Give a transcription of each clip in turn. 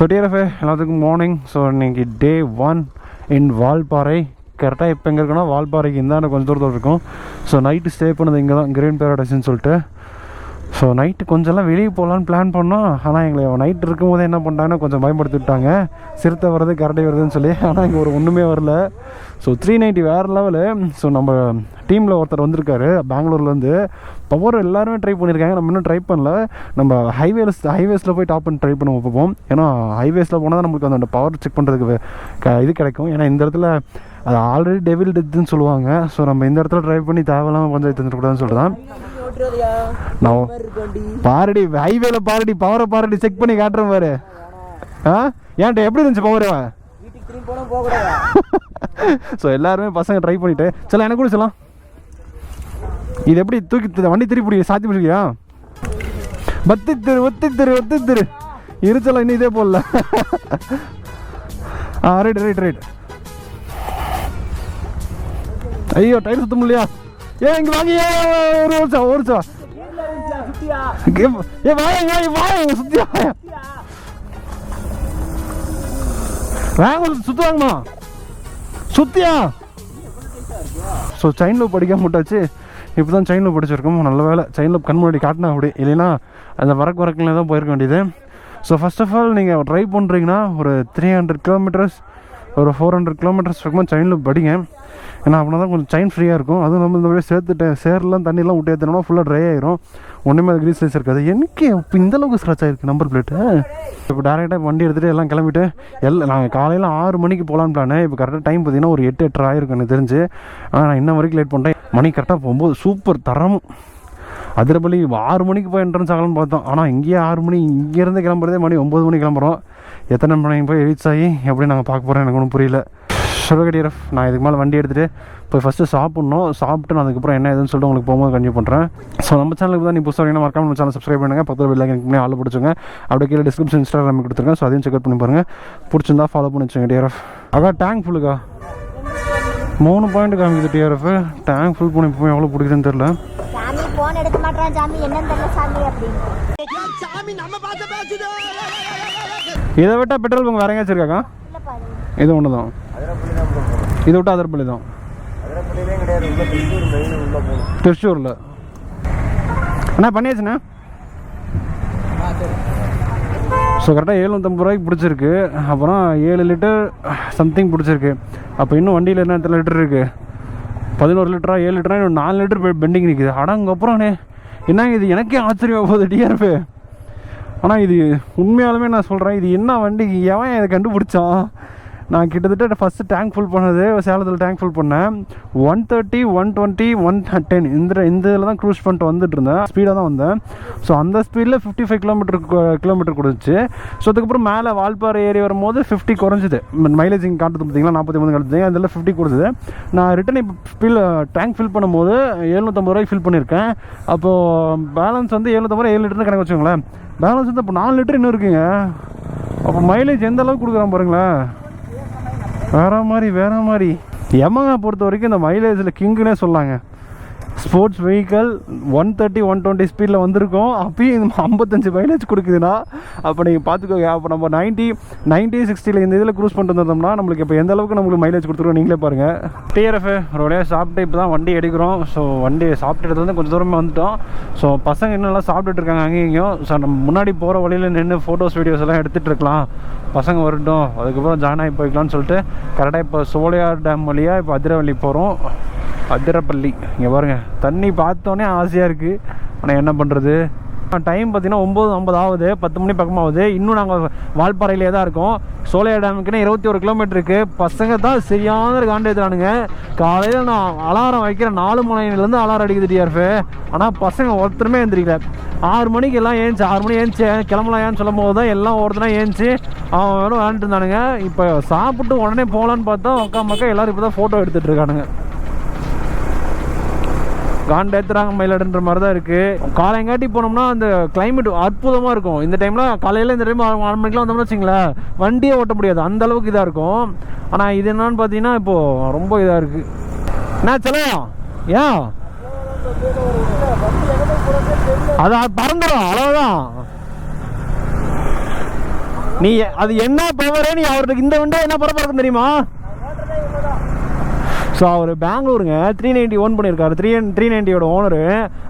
So TRFA எல்லாத்துக்கும் morning. So இன்றைக்கி டே 1 இன் வால்பாறை. கரெக்டாக இப்போ எங்கே இருக்குன்னா வால்பாறைக்கு இந்தாண்ட கொஞ்சம் தூரத்தில் இருக்கும். ஸோ நைட்டு ஸ்டே பண்ணது இங்கே தான், கிரீன் பேரடைஸ்ன்னு சொல்லிட்டு. ஸோ நைட்டு கொஞ்சம்லாம் வெளியே போகலான்னு பிளான் பண்ணோம். ஆனால் எங்களை நைட் இருக்கும்போதே என்ன பண்ணிட்டாங்கன்னா கொஞ்சம் பயன்படுத்தி விட்டாங்க, சிறுத்தை வருது கரடி வருதுன்னு சொல்லி. ஆனால் இங்கே ஒரு ஒன்றுமே வரல. ஸோ 390 வேறு லெவலு. ஸோ நம்ம டீமில் ஒருத்தர் வந்திருக்காரு பெங்களூர்லேருந்து. பவர் எல்லாருமே ட்ரை பண்ணியிருக்காங்க, நம்ம இன்னும் ட்ரை பண்ணல. நம்ம ஹைவேஸில் போய் டாப் பண்ணி ட்ரை பண்ண வைப்போம். ஏன்னா ஹைவேஸில் போனால் தான் நம்மளுக்கு அந்த பவர் செக் பண்ணுறதுக்கு இது கிடைக்கும். ஏன்னா இந்த இடத்துல அது ஆல்ரெடி டெவில் டெத்துன்னு சொல்லுவாங்க. ஸோ நம்ம இந்த இடத்துல ட்ரை பண்ணி தேவையில்லாமல் பஞ்சாயத்து வந்துடக்கூடாதுன்னு சொல்லிட்டு தான் நான் பாரடி ஹைவேல பாரடி பவரை பாரடி செக் பண்ணி காட்டுறேன் பாரு. ஏன்ட்ட எப்படி இருந்துச்சு பவர்? ஸோ எல்லாருமே பசங்க ட்ரை பண்ணிட்டு சொல்ல எனக்கு கூட சொல்லலாம். இது எப்படி தூக்கி வண்டி திருப்பி சாத்தி பிடிக்கியா? ஒத்தி திரு இருச்சலாம் இன்னும் இதே போடல. ரைட். ஐயோ டயர் சுத்த முடியலையா? இங்க வாங்க, ஒரு வருஷம் சுத்தியா சுத்துவாங்கம்மா சுத்தியா. ஸோ செயினில் படிக்காம விட்டாச்சு. இப்போ தான் செயினில் படிச்சிருக்கோம். நல்ல வேலை செயினில் கண் முன்னாடி காட்டினா அப்படி, இல்லைன்னா அந்த வரக்குல தான் போயிருக்க வேண்டியது. ஸோ ஃபர்ஸ்ட் ஆஃப் ஆல் நீங்கள் ட்ரைவ் பண்ணுறீங்கன்னா ஒரு 300 கிலோமீட்டர்ஸ் ஒரு 400 கிலோமீட்டர்ஸ் பக்கமாக செயினில் படிங்க. ஏன்னா அப்படின்னா தான் கொஞ்சம் செயின் ஃப்ரீயாக இருக்கும். அதுவும் நம்ம இந்த மாதிரி சேர்த்துட்டேன் சேரெலாம் தண்ணியெலாம் விட்டு ஏற்றினோம்னா ஃபுல்லாக ட்ரை ஆகிரும். ஒன்றுமே அது கிரீஸ் லைஸ் இருக்காது. எனக்கு இப்போ இந்தளவுக்கு ஸ்க்ராட்ச் ஆகிருக்கு நம்பர் பிளேட்டு. இப்போ டேரெக்டாக வண்டி எடுத்துகிட்டு எல்லாம் கிளம்பிட்டு நாங்கள் காலையில் 6 மணிக்கு போகலான்னு பிளானு. இப்போ கரெக்டாக டைம் பார்த்தீங்கன்னா ஒரு 8-8:30 ஆகிருக்கும் எனக்கு தெரிஞ்சு. ஆனால் நான் இன்ன வரைக்கும் லேட் பண்ணிட்டேன். மணி கரெக்டாக போகும்போது சூப்பர் தரமும் அதிரபலி 6 மணிக்கு போய் என்ட்ரன்ஸ் ஆகலான்னு பார்த்தோம். ஆனால் இங்கேயே 6 மணி, இங்கேருந்து கிளம்புறதே மணி 9 மணிக்கு கிளம்புறோம். எத்தனை மணிக்கு போய் ரீச் ஆகி எப்படி நாங்கள் பார்க்க போகிறோம் எனக்கு ஒன்றும் புரியல. டிஆர்எஃப் நான் இதுக்கு மேலே வண்டி எடுத்துகிட்டு போய் ஃபஸ்ட்டு சாப்பிட்ணும். சாப்பிட்டு நான் அதுக்கப்புறம் என்ன எதுன்னு சொல்லிட்டு உங்களுக்கு போகும்போது கண்டினியூ பண்ணுறேன். ஸோ நம்ம சேனலுக்கு தான் நீ புதுசாக வரீங்கன்னா மறக்காம நம்ம சேனல் சப்ஸ்கிரைப் பண்ணுங்கள். 10 பெல் ஐக்கன் பண்ணி ஆள் பிடிச்சுங்க. அப்படியே கீழே டிஸ்கிரிப்ஷன் இன்ஸ்டாகிராம் கொடுத்துருக்கேன். ஸோ அதையும் செக் பண்ணி பாருங்கள். பிடிச்சிருந்தா ஃபாலோ பண்ணி வச்சுங்க டிஆர்எஃப். அக்கா டேங்க் ஃபுல்லுக்கா 3 பாயிண்ட் காமிக்குது டிஆர்எஃப். டேங்க் ஃபுல் பண்ணி இப்போ எவ்வளோ பிடிக்குதுன்னு தெரியல. இதை விட்டால் பெட்ரோல் பங்க் வேற எங்கேயாச்சும் இருக்காக்கா? இது ஒன்று தான். இதை விட்டு அதிரப்பள்ளி தான். திருச்சூரில் அண்ணா பண்ணியாச்சுண்ணா. ஸோ கரெக்டாக 750 ரூபாய்க்கு பிடிச்சிருக்கு. அப்புறம் 7 லிட்டர் சம்திங் பிடிச்சிருக்கு. அப்போ இன்னும் வண்டியில் என்ன எத்தனை லிட்டர் இருக்குது? 11 லிட்டரா 7 லிட்டரா இன்னும் 4 லிட்டர் பெண்டிங் நிற்குது. அடங்கப்புறம் என்னங்க இது எனக்கே ஆச்சரியமாக போகுது டிஆர்எஃப். ஆனால் இது உண்மையாலுமே நான் சொல்கிறேன், இது என்ன வண்டி எவன் இதை கண்டுபிடிச்சான்? நான் கிட்டத்தட்ட ஃபஸ்ட்டு டேங்க் ஃபுல் பண்ணது சேலத்தில் டேங்க் ஃபுல் பண்ணேன் 130, 120, 110 இந்த இதில் தான் க்ரூஸ் பண்ணிட்டு வந்துட்டு இருந்தேன். ஸ்பீடாக தான் வந்தேன். ஸோ அந்த ஸ்பீடில் 55 கிலோமீட்டர் கொடுத்துச்சு. ஸோ அதுக்கப்புறம் மேலே வால்பாறை ஏறி வரும்போது 50 குறைஞ்சிது. மைலேஜிங் காட்டுறது பார்த்தீங்களா 49 காட்டுது. அதில் 50 கொடுத்தது. நான் ரிட்டன் இப்போ டேங்க் ஃபில் பண்ணும்போது 750 ரூபாய்க்கு ஃபில் பண்ணியிருக்கேன். அப்போது பேலன்ஸ் வந்து 750 7 லிட்டர்னு கணக்கு வச்சுக்கோங்களேன். பேலன்ஸ் வந்து இப்போ 4 லிட்டர் இன்னும் இருக்குங்க. அப்போ மைலேஜ் எந்த அளவுக்கு கொடுக்குறான் பாருங்களேன். வேற மாதிரி யமஹா பொறுத்த வரைக்கும் இந்த மைலேஜில் கிங்குன்னே சொல்லாங்க. ஸ்போர்ட்ஸ் வெஹிக்கல் 130, 120 ஸ்பீடில் வந்திருக்கோம். அப்பயும் 55 மைலேஜ் கொடுக்குதுன்னா அப்போ நீங்கள் பார்த்துக்கோங்க. அப்போ நம்ம 90, 60 இந்த இதில் க்ரூஸ் பண்ணிட்டு வந்தோம்னா நம்மளுக்கு இப்போ எந்த அளவுக்கு நம்மளுக்கு மைலேஜ் கொடுத்துருக்கோம் நீங்களே பாருங்கள். டிஆர்எஃப் ஒரு வழியாக சாப்பிட்டு இப்போ தான் வண்டி எடுக்கிறோம். ஸோ வண்டி சாப்பிட்டு வந்து கொஞ்சம் தூரமாக வந்துட்டோம். ஸோ பசங்க இன்னும் சாப்பிட்டுட்டு இருக்காங்க அங்கேயும். ஸோ நம்ம முன்னாடி போகிற வழியில் நின்று ஃபோட்டோஸ் வீடியோஸ் எல்லாம் எடுத்துகிட்டு இருக்கலாம். பசங்க வரட்டும், அதுக்கப்புறம் ஜாயின் ஆகி போய்க்கலான்னு சொல்லிட்டு கரெக்டாக இப்போ சோலையார் டேம் வழியாக இப்போ அதிரவள்ளி போகிறோம். அதிரப்பள்ளி இங்கே பாருங்கள், தண்ணி பார்த்தோன்னே ஆசையாக இருக்குது. ஆனால் என்ன பண்ணுறது, டைம் பார்த்தீங்கன்னா 9:50 ஆகுது, 10 மணி பக்கமாகுது. இன்னும் நாங்கள் வால்பாறையிலே தான் இருக்கோம். சோலையார் டேமுக்குன்னா 21 கிலோமீட்டர் இருக்குது. பசங்க தான் சரியான காண்டு ஏற்றுறானுங்க. காலையில் நான் அலாரம் வைக்கிறேன், 4 மணிலேருந்து அலாரம் அடிக்குது டிஆர்எஃப். ஆனால் பசங்க ஒருத்தருமே எழுந்திரிக்கல. 6 மணிக்கு எல்லாம் ஏஞ்சி 6 மணி ஏஞ்சி கிளம்பலாம் ஏன்னு சொல்லும் போது தான் எல்லாம் ஒருத்தனா ஏஞ்சி அவன் வேணும் விளாண்டுட்டு இருந்தானுங்க. இப்போ சாப்பிட்டு உடனே போகலான்னு பார்த்தா மக்கா எல்லோரும் இப்போ தான் ஃபோட்டோ எடுத்துகிட்டு இருக்கானுங்க. காண்டு ஏற்றுறாங்க மயிலாடுன்ற மாதிரி தான் இருக்குது. காலையங்காட்டி போனோம்னா அந்த கிளைமேட் அற்புதமாக இருக்கும். இந்த டைமில் காலையில் இந்த டைம் 6 மணிக்கெலாம் வந்தோம்னா வச்சிங்களேன் வண்டியே ஓட்ட முடியாது, அந்த அளவுக்கு இதாக இருக்கும். ஆனால் இது என்னன்னு பார்த்தீங்கன்னா இப்போது ரொம்ப இதாக இருக்குது. என்ன சொல்லையா ஏன் அது பறந்துடும் அவ்வளோதான். நீ அது என்ன பவர், நீ அவருக்கு இந்த வண்டியா என்ன பரப்பா இருக்கும் தெரியுமா? ஸோ அவர் பெங்களூருங்க 390 ஓன் பண்ணியிருக்காரு. 390யோட ஓனரு.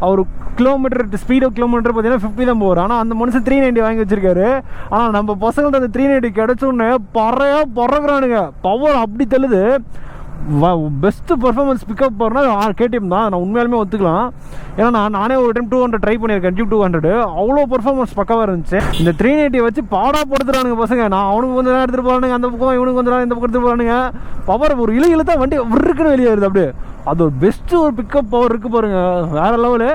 அவர் கிலோமீட்டர் ஸ்பீட் ஆஃப் கிலோமீட்டர் பார்த்தீங்கன்னா 50 தான் போவார். ஆனால் அந்த மனுஷன் 390 வாங்கி வச்சிருக்காரு. ஆனால் நம்ம பசங்கள்ட்ட அந்த 390 கிடச்சோன்னு பறகுறானுங்க. பவர் அப்படி தள்ளுது. பெஸ்ட்டு பர்ஃபார்மன்ஸ் பிக்கப் பண்ணால் கேடிஎம் தான். நான் உண்மையாலுமே ஒத்துக்கலாம். ஏன்னா நானே ஒரு டைம் 200 ட்ரை பண்ணியிருக்கேன். ஜிப் 200 அவ்வளோ பர்ஃபார்மன்ஸ் பக்கவாக இருந்துச்சு. இந்த 390 வச்சு பாடாப்படுத்துறானுங்க பசங்க. நான் அவனுக்கு கொஞ்சம் நேரம் எடுத்துகிட்டு போகிறானுங்க, அந்த பக்கம் இவனுக்கு கொஞ்சம் நேரம் இந்த பக்கம் எடுத்துகிட்டு போகிறானுங்க. பவர் ஒரு இழு தான் வண்டி இருக்குன்னு வெளியே வருது. அப்படியே அது ஒரு பெஸ்ட்டு ஒரு பிக்கப் பவர் இருக்குது பாருங்க, வேறு லெவலு.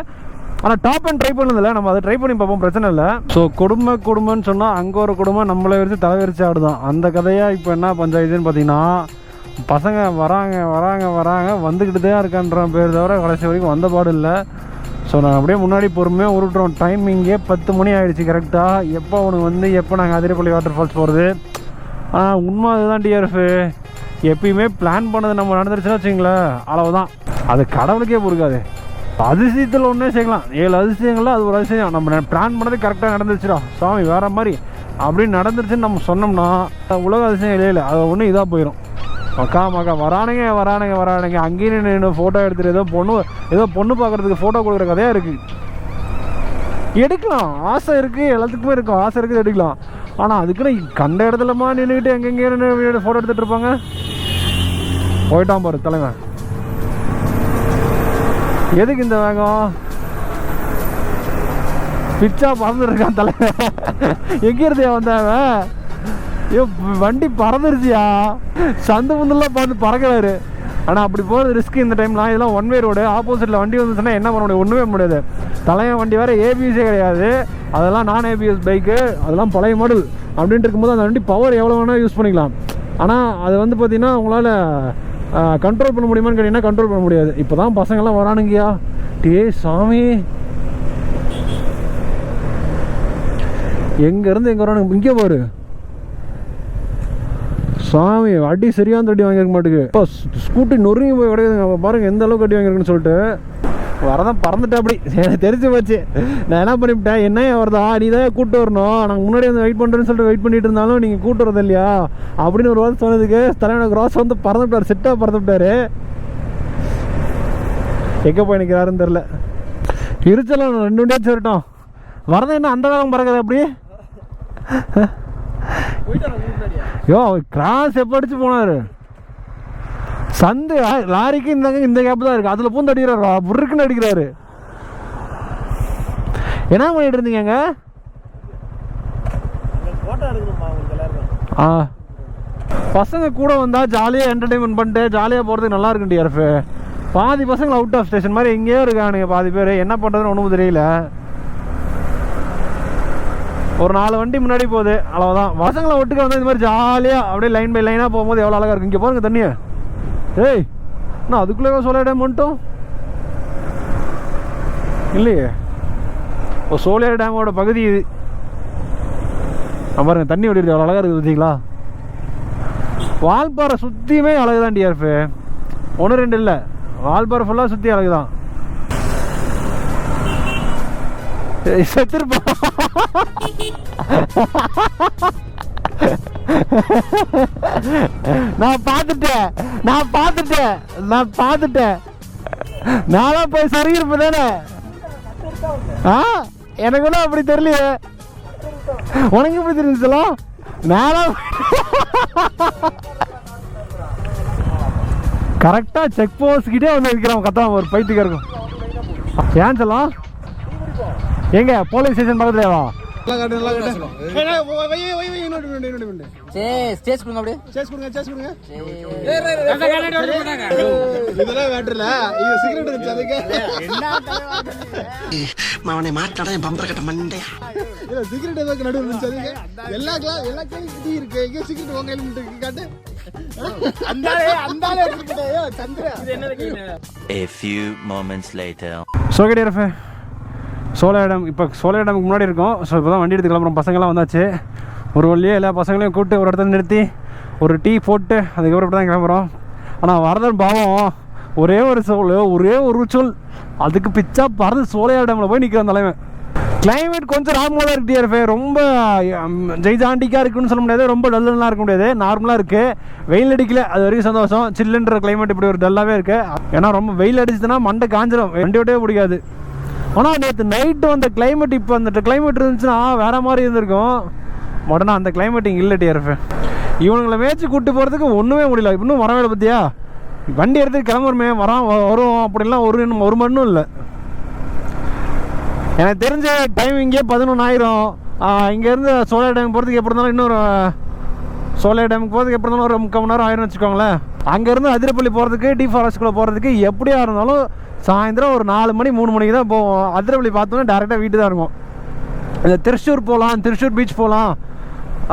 ஆனால் டாப் அண்ட் ட்ரை பண்ணதில்லை, நம்ம அதை ட்ரை பண்ணி பார்ப்போம், பிரச்சனை இல்லை. ஸோ குடும்பம்னு சொன்னால் அங்கே ஒரு குடும்பம் நம்மளை வச்சு தலைவரிச்சு ஆடுதான். அந்த கதையாக இப்போ என்ன பஞ்சாயத்துன்னு பார்த்தீங்கன்னா, பசங்க வராங்க வந்துக்கிட்டு தான் இருக்கான்ற பேர் தவிர கடைசி வரைக்கும் வந்த பாடு இல்லை. ஸோ நான் அப்படியே முன்னாடி பொறுமையாக உருட்டுறோம். டைமிங்கே 10 மணி ஆகிடுச்சு கரெக்டாக. எப்போ அவனுக்கு வந்து எப்போ நாங்கள் அதிரப்பள்ளி வாட்டர் ஃபால்ஸ் போகிறது. ஆனால் உண்மை அதுதான் டிஆர்எஃப். எப்பயுமே பிளான் பண்ணது நம்ம நடந்துருச்சுன்னா வச்சுங்களேன், அளவுதான். அது கடவுளுக்கே பொறுக்காது. அதிசயத்தில் ஒன்றே செய்யலாம், 7 அதிசயங்களில் அது ஒரு அதிசயம். நம்ம பிளான் பண்ணது கரெக்டாக நடந்துருச்சுடா சாமி வேறு மாதிரி அப்படின்னு நடந்துருச்சுன்னு நம்ம சொன்னோம்னா உலக அதிசயம் இல்லை. அது ஒன்று இதாக போயிடும். மக்கா வரானுங்க அங்கேயும் நின்று ஃபோட்டோ எடுத்துகிட்டு ஏதோ பொண்ணு பார்க்குறதுக்கு ஃபோட்டோ கொடுக்குற கதையாக இருக்குது. எடுக்கலாம், ஆசை இருக்குது, எல்லாத்துக்குமே இருக்கும், ஆசை இருக்குது, எடுக்கலாம். ஆனால் அதுக்குன்னு கண்ட இடத்துலமா நின்றுக்கிட்டு எங்கெங்கே நின்று ஃபோட்டோ எடுத்துகிட்டு இருப்பாங்க. போயிட்டான் பாரு தலைவன். எதுக்கு இந்த வேகம்? பிச்சா பறந்துருக்கான் தலைவன். எங்கேருந்தே வந்தாவன்? ஐயோ வண்டி பறந்துருச்சியா, சந்து முந்தெல்லாம் பார்த்து பறக்கிறாரு. ஆனால் அப்படி போகிறது ரிஸ்க் இந்த டைம்லாம். இதெல்லாம் ஒன் வே ரோடு. ஆப்போசிட்டில் வண்டி வந்துச்சுன்னா என்ன பண்ண முடியும்? ஒன்றுமே முடியாது. தலைவன் வண்டி வேறு ஏபிஎஸே கிடையாது, அதெல்லாம் நான் ஏபிஎஸ் பைக்கு, அதெல்லாம் பழைய மாடல். அப்படின்ட்டு இருக்கும்போது அந்த வண்டி பவர் எவ்வளோ வேணால் யூஸ் பண்ணிக்கலாம். ஆனால் அது வந்து பார்த்திங்கன்னா உங்களால் கண்ட்ரோல் பண்ண முடியுமான்னு கேட்டிங்கன்னா கண்ட்ரோல் பண்ண முடியாது. இப்போ தான் பசங்கள்லாம் வரானுங்கயா. டே சாமி, எங்கேருந்து எங்கே வரானுங்க? இங்கே பாரு சாமி, அடி சரியான அடி வாங்கியிருக்க மாட்டேங்குது. இப்போ ஸ்கூட்டி நொறுங்கி போய் கிடையாதுங்க. பாருங்கள் எந்த அளவுக்கு அடி வாங்கியிருக்குன்னு சொல்லிட்டு. வரதான் பறந்துட்டேன். அப்படி எனக்கு தெரிஞ்சு போச்சு. நான் என்ன பண்ணிவிட்டேன், என்ன வருதா நீ தான் கூப்பிட்டு வரணும், நாங்கள் முன்னாடி வந்து வெயிட் பண்ணுறேன்னு சொல்லிட்டு வெயிட் பண்ணிட்டு இருந்தாலும் நீங்கள் கூப்பிட்டு வரது இல்லையா அப்படின்னு ஒரு வாரம் சொன்னதுக்கு தலைவனை கிராஸ் வந்து பறந்து விட்டார், செட்டாக பறந்து விட்டார். எங்கே போய் நிற்கிறாருன்னு தெரில. இருச்சலாம் 2 வண்டியாச்சும் வரட்டும். வரதான் என்ன அந்த காலம் பறக்குது அப்படி. யோ கிராஸ் எப்போ அடிச்சு போனாரு? சந்து லாரிக்கு இந்த கேப் தான் இருக்கு, அதில் பூந்து அடிக்கிறாரா, புருக்குன்னு அடிக்கிறாரு. என்ன பண்ணிட்டு இருந்தீங்க? பசங்க கூட வந்தால் ஜாலியாக என்டர்டைன்மெண்ட் பண்ணிட்டு ஜாலியாக போகிறதுக்கு நல்லா இருக்குண்டி டிஆர்எஃப். பாதி பசங்க அவுட் ஆஃப் ஸ்டேஷன் மாதிரி எங்கேயோ இருக்கானுங்க பாதி பேர். என்ன பண்ணுறதுன்னு ஒன்றும் தெரியல. ஒரு 4 வண்டி முன்னாடி போகுது, அவ்வளோதான். பசங்களை ஒட்டுக்க வந்து இந்த மாதிரி ஜாலியாக அப்படியே லைன் பை லைனாக போகும்போது எவ்வளோ அழகாக இருக்குது. இங்கே பாருங்க தண்ணியை. ஏய் நான் அதுக்குள்ளே சோலையார் மட்டும் இல்லையே. ஓ சோலையார் டேமோட பகுதி இது. பாருங்க தண்ணி ஓடிடுது, அவ்வளோ அழகாக இருக்குது பார்த்தீங்களா. வால்பாறை சுற்றியுமே அழகு தான் டிஆர்எஃப். 1 2 இல்லை, வால்பாறை ஃபுல்லாக சுற்றி அழகு தான். செத்துருப்பா. நான் பார்த்துட்டேன் நானா போய் சரியிருப்ப தானே. எனக்கு ஒன்றும் அப்படி தெரியலையே. உனக்கு எப்படி தெரிஞ்சுலாம்? நானா கரெக்டாக செக் போஸ்ட் கிட்டே வந்து இருக்கிறான் கத்தாம ஒரு பைத்துக்கு இருக்கும். ஏன் சொல்லலாம் எங்க போலீஸ் ஸ்டேஷன் பக்கத்துலவா? சோலையாடம் இப்போ சோலையாடமுக்கு முன்னாடி இருக்கும். ஸோ இப்போ தான் வண்டி எடுத்து கிளம்புறோம். பசங்கள்லாம் வந்தாச்சு. ஒரு வழியாக எல்லா பசங்களையும் கூப்பிட்டு ஒரு இடத்துல நிறுத்தி ஒரு டீ போட்டு அதுக்கப்புறம் இப்படி தான் கிளம்புறோம். ஆனால் வரதன் பாவம் ஒரே ஒரு சொல் அதுக்கு பிச்சா பறந்து சோலையார் டேமில் போய் நிற்கிறான் தலைவன். கிளைமேட் கொஞ்சம் நார்மலாக தான் இருக்கு டிஆர்எஃப். ரொம்ப ஜெய்ஜாண்டிக்காக இருக்குன்னு சொல்ல முடியாது, ரொம்ப டல்லுலாம் இருக்க முடியாது, நார்மலாக இருக்குது. வெயில் அடிக்கல, அது வரைக்கும் சந்தோஷம். சில்லுன்ற கிளைமேட் இப்படி ஒரு டல்லாகவே இருக்குது. ஏன்னா ரொம்ப வெயில் அடிச்சுதுன்னா மண்டை காஞ்சிடும், வண்டி விட்டவே பிடிக்காது. ஆனால் நேற்று நைட்டு அந்த கிளைமேட், இப்போ அந்த கிளைமேட் இருந்துச்சுன்னா வேறு மாதிரி இருந்திருக்கும். உடனே அந்த கிளைமேட் இங்கே இல்லை டிஆர்எஃப். இவனுங்களை மேய்ச்சி கூப்பிட்டு போகிறதுக்கு ஒன்றுமே முடியல. இன்னும் வரவே பற்றியா, வண்டி எடுத்துட்டு கிளம்புறமே வரும் அப்படிலாம் ஒரு மண்ணும் இல்லை. எனக்கு தெரிஞ்ச டைம் இங்கே 11 ஆயிரும். இங்கேருந்து சோலை டேம் போகிறதுக்கு எப்படி இருந்தாலும் இன்னொரு சோலை டேமுக்கு போகிறதுக்கு எப்படி இருந்தாலும் ஒரு 3/4 மணி நேரம் ஆயிரம் வச்சுக்கோங்களேன். அங்கேருந்து அதிரப்பள்ளி போகிறதுக்கு, டி ஃபாரஸ்ட்குள்ளே போகிறதுக்கு எப்படியா இருந்தாலும் சாயந்தரம் ஒரு 4 மணி 3 மணிக்கு தான் போவோம். அதிரப்பள்ளி பார்த்தோன்னா டேரெக்டாக வீட்டு தான் இருக்கும். இந்த திருச்சூர் போகலாம், திருச்சூர் பீச் போகலாம்,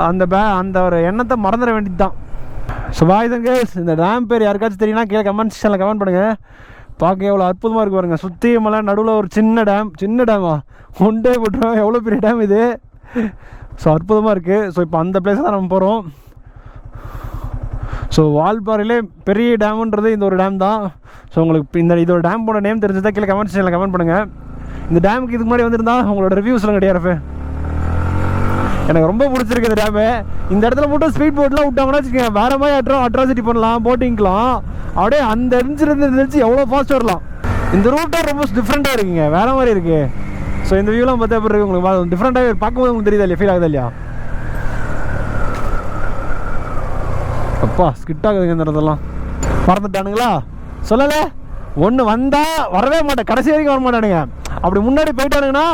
அந்த ஒரு எண்ணத்தை மறந்துட வேண்டியது தான். ஸோ வாய்தங்க, இந்த டேம் பேர் யாருக்காச்சும் தெரியும்னா கீழே கமெண்ட் செக்ஷனில் கமெண்ட் பண்ணுங்கள். பார்க்க எவ்வளோ அற்புதமாக இருக்கு பாருங்க. சுற்றி மலை, நடுவில் ஒரு சின்ன டேமா ஒன்றே போட்டுருவோம். எவ்வளோ பெரிய டேம் இது. ஸோ அற்புதமாக இருக்குது. ஸோ இப்போ அந்த பிளேஸ் தான் நம்ம போகிறோம். ஸோ வால்பாறையிலே பெரிய டேமுன்றது இந்த ஒரு டேம் தான். ஸோ உங்களுக்கு இதோட டேமோட நேம் தெரிஞ்சதா கீழே கமெண்ட் செக்ஷனில் கமெண்ட் பண்ணுங்கள். இந்த டேமுக்கு இதுக்கு முன்னாடி வந்திருந்தா உங்களோட ரிவ்யூ சொல்லுங்க டிஆர்எஃப். எனக்கு ரொம்ப பிடிச்சிருக்கு இந்த டேமு. இந்த இடத்துல மட்டும் ஸ்பீட் போட்லாம் விட்டாங்கன்னா வச்சுக்கோங்க, வேறு மாதிரி அட்ராசிட்டி பண்ணலாம், போட்டிங்க்கலாம். அப்படியே அந்த இருந்துச்சு எவ்வளோ ஃபாஸ்ட் வரலாம். இந்த ரூட்டாக ரொம்ப டிஃப்ரெண்ட்டாக இருக்குங்க, வேறு மாதிரி இருக்குது. ஸோ இந்த வியூலாம் பார்த்தா எப்படி இருக்குது உங்களுக்கு, டிஃப்ரெண்ட்டாக பார்க்கும்போது உங்களுக்கு தெரியுதா இல்லையா, ஃபீல் ஆகுதா இல்லையா? அப்பா ஸ்கிட் ஆகுதுங்க இந்த இடத்துலாம். மறந்துட்டானுங்களா சொல்லலை, ஒன்று வந்தால் வரவே மாட்டேன், கடைசி வரைக்கும் வர மாட்டானுங்க. அப்படி முன்னாடி போயிட்டானுங்கன்னா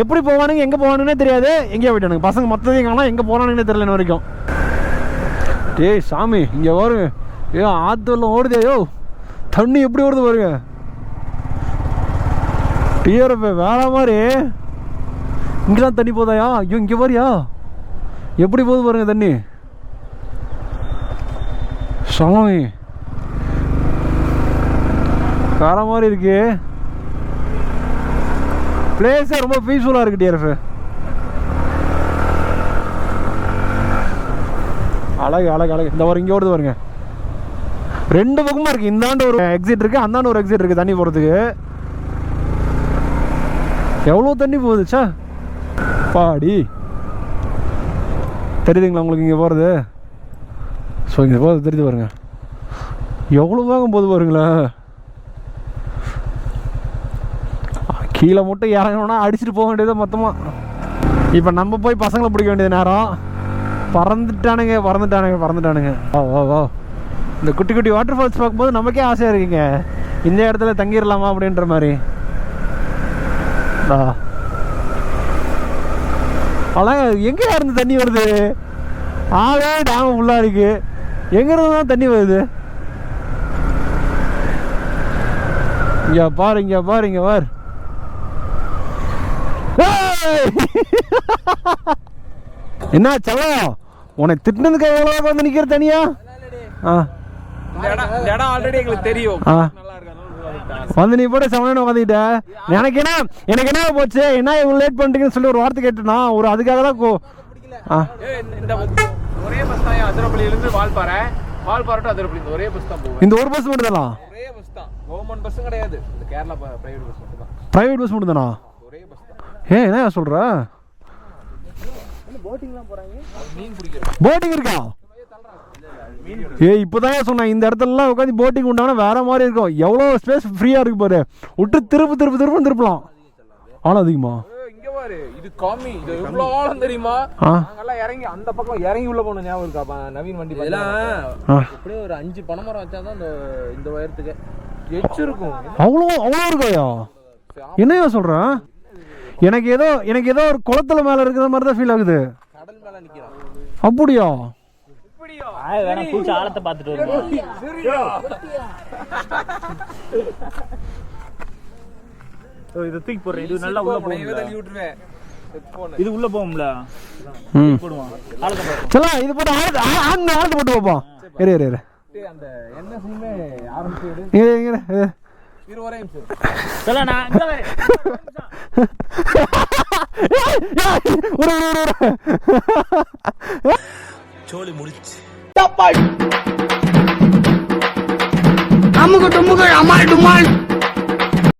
எப்படி போவானுங்க, எங்கே போவானுங்கன்னே தெரியாது. எங்கேயோ போயிட்டானுங்க பசங்க, மொத்தத்தையும் காணலாம், எங்கே போனானுங்கன்னே தெரியல இன்ன வரைக்கும். டேய் சாமி இங்கே வரும், ஆற்றுல ஓடுதேயோ, தண்ணி எப்படி ஓடுது பாருங்க. டிஆர்எஃப் வேற மாதிரி. இங்கெல்லாம் தண்ணி போதாயா? ஐயோ இங்கே பாரியா எப்படி போகுது பாருங்க தண்ணி. சாமி வேற மாதிரி இருக்கு. பிளேஸே ரொம்ப பீஸ்ஃபுல்லாக இருக்குது டிஆர்எஃப். அழகு. இந்த ஒரு இங்கே ஓடுது பாருங்க. 2 பக்கமும் இருக்குது. இந்தாண்டு ஒரு எக்ஸிட் இருக்குது, அந்தாண்டு ஒரு எக்ஸிட் இருக்குது தண்ணி போகிறதுக்கு. எவ்வளோ தண்ணி போகுதுச்சா பாடி. தெரியுதுங்களா உங்களுக்கு இங்கே போகிறது? ஸோ இங்கே போகிறது தெரியுது பாருங்க, எவ்வளோ வேகம் போகுது பாருங்களேன். கீழே மட்டும் இறங்கணும்னா அடிச்சுட்டு போக வேண்டியது மொத்தமாக. இப்போ நம்ம போய் பசங்களை பிடிக்க வேண்டியது நேரம். பறந்துட்டானுங்க. வா இந்த குட்டி குட்டி வாட்டர் ஃபால்ஸ் பார்க்கும்போது நமக்கே ஆசையாக இருக்குங்க, இந்த இடத்துல தங்கிடலாமா அப்படின்ற மாதிரி. ஆனால் எங்கே இருந்து தண்ணி வருது? டேம் ஃபுல்லாக இருக்கு, எங்கேருந்து தான் தண்ணி வருது? இங்கே பாரு. என்ன செல்லம், உனக்கு திட்டினதுக்கு எவ்வளோ வந்து நிக்கிற தனியா? ஆல்ரெடி எங்களுக்கு தெரியும் வந்து நீ போட சமயம் உட்காந்துக்கிட்ட. எனக்கு என்ன போச்சு, என்ன இவ்வளோ லேட் பண்ணிட்டீங்கன்னு சொல்லி ஒரு வார்த்தை கேட்டுனா ஒரு அதுக்காக தான் ஒரே பஸ் தான் அதிரப்பள்ளியிலிருந்து வால்பாறை டு அதிரப்பள்ளி ஒரே பஸ் தான் போகும். இந்த ஒரு பஸ் மட்டும் தானா? ஒரே பஸ் தான், கவர்மெண்ட் பஸ் கிடையாது. இந்த கேரளா பிரைவேட் பஸ் மட்டும் தான். பிரைவேட் பஸ் மட்டும் தானா? ஒரே பஸ் தான். என்ன சொல்ற? போட்டிங்லாம் போறாங்க, மீன் பிடிக்கிறது. போட்டிங் இருக்கா? இப்போதான் சொன்னேன், இந்த இடத்துலலாம் உட்காந்து போட்டிங் உண்டானா வேற மாதிரி இருக்கும். எவ்வளோ ஸ்பேஸ் ஃப்ரீயா இருக்கு பாரு, விட்டு திருப்பலாம். ஆனா அதிகமா இங்க பாரு, இது காமி, இது எவ்வளவு ஆழம் தெரியுமா? நாங்கெல்லாம் இறங்கி அந்த பக்கம் இறங்கி உள்ள போன ஞாபகம் இருக்கா? நவீன் வண்டி அப்படியே ஒரு 5 பனைமரம் வச்சாதான் இந்த உயரத்துக்கு எச்சிருக்கும். அவ்வளோ இருக்காயா? என்னையா சொல்றேன்? எனக்கு ஏதோ ஒரு குளத்துல மேல இருக்கிற மாதிரி தான் ஃபீல் ஆகுது. கடல் மேல நிக்கிறான். அப்படியா? வேணா பூச்சி ஆழத்தை பார்த்துட்டு வருவோம். இது தூக்கி போடுறேன், இது நல்லா உள்ள போகும். இது உள்ள போகும்ல, போடுவான் ஆழத்தை. இது போட்டு ஆழத்தை போட்டு வைப்போம். இரு அந்த என்ன சீமே ஆரம்பிச்சு ஒரே சோலி முடிச்சு அமுக டுமுக அமால் டுமால்